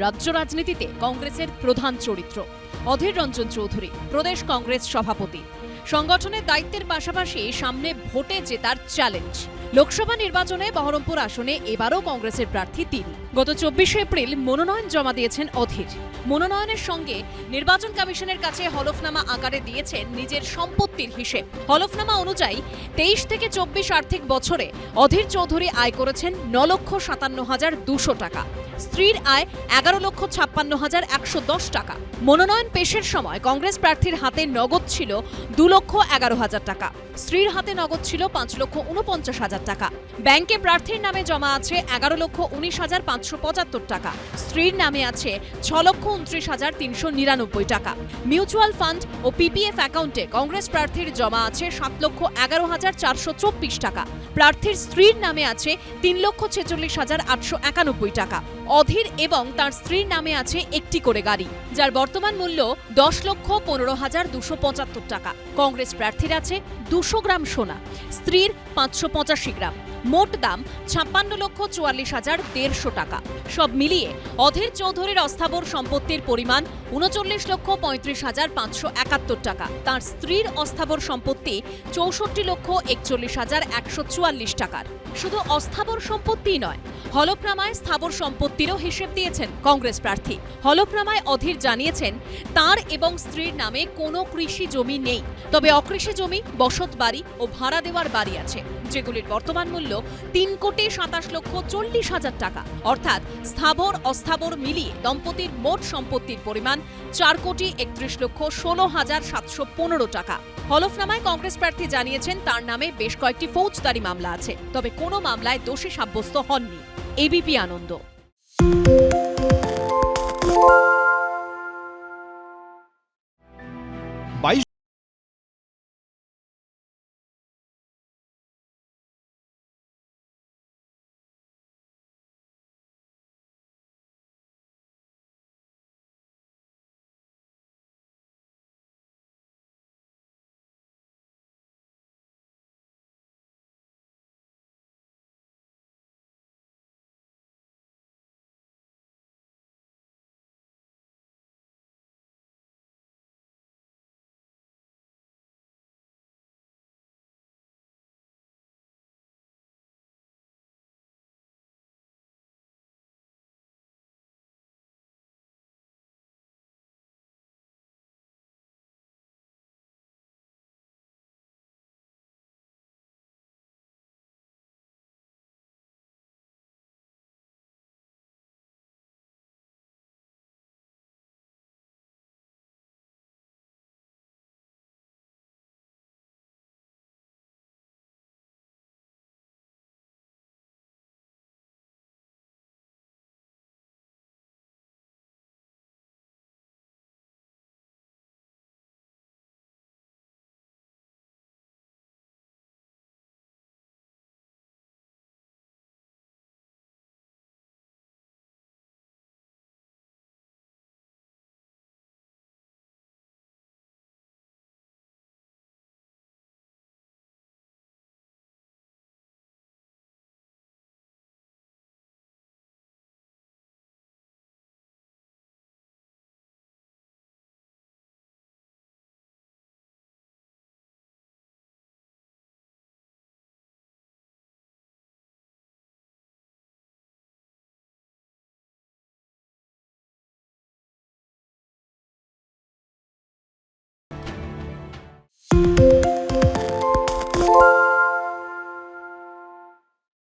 রাজ্য রাজনীতিতে কংগ্রেসের প্রধান চরিত্র অধীর রঞ্জন চৌধুরী, প্রদেশ কংগ্রেস সভাপতি। সংগঠনের দায়িত্বের পাশাপাশি সামনে ভোটে জেতার চ্যালেঞ্জ। লোকসভা নির্বাচনে বহরমপুর আসনে এবারও কংগ্রেসের প্রার্থী তিনি। গত 24 এপ্রিল মনোনয়ন জমা দিয়েছেন অধীর। মনোনয়নের সঙ্গে নির্বাচন কমিশনের কাছে হলফনামা আকারে দিয়েছেন নিজের সম্পত্তির হিসেব। হলফনামা অনুযায়ী 23 থেকে 24 আর্থিক বছরে অধীর চৌধুরী আয় করেছেন 9,57,200 টাকা। স্ত্রীর আয় 11,56,110 টাকা। মনোনয়ন পেশের সময় কংগ্রেস প্রার্থীর হাতে নগদ ছিল 2,11,000 টাকা। স্ত্রীর হাতে নগদ ছিল 5,49,000 টাকা। ব্যাংকে প্রার্থীর নামে জমা আছে 11,19,575 টাকা। স্ত্রীর নামে আছে 6,29,399 টাকা। মিউচুয়াল ফান্ড ও পিপিএফ অ্যাকাউন্টে কংগ্রেস প্রার্থীর জমা আছে 7,11,424 টাকা। প্রার্থীর স্ত্রীর নামে আছে 3,46,891 টাকা। অধীর এবং তার স্ত্রীর নামে আছে একটি করে গাড়ি, যার বর্তমান মূল্য 10,15,275 টাকা। কংগ্রেস প্রার্থীর আছে 200 গ্রাম সোনা, স্ত্রীর 585 গ্রাম। মোট দাম 56,44,150 টাকা। সব মিলিয়ে অধীর চৌধুরীর অস্থাবর সম্পত্তির পরিমাণ 39,35,571 টাকা। তার স্ত্রীর অস্থাবর সম্পত্তি 64,41,144 টাকার। শুধু অস্থাবর সম্পত্তি নয়, হলফনামায় স্থাবর সম্পত্তিরও হিসেব দিয়েছেন কংগ্রেস প্রার্থী। হলফনামায় অধীর জানিয়েছেন তার এবং স্ত্রীর নামে কোনো কৃষি জমি নেই, তবে অকৃষি জমি, বসত বাড়ি ও ভাড়া দেওয়ার বাড়ি আছে, যেগুলির বর্তমান মূল্য 3,27,40,000 টাকা। অর্থাৎ স্থাবর অস্থাবর মিলিয়ে দম্পতির মোট সম্পত্তির পরিমাণ 4,31,16,715 টাকা। হলফনামায় কংগ্রেস প্রার্থী জানিয়েছেন তার নামে বেশ কয়েকটি ফৌজদারি মামলা আছে, তবে কোনো মামলায় দোষী সাব্যস্ত হননি। ABP Ananda. you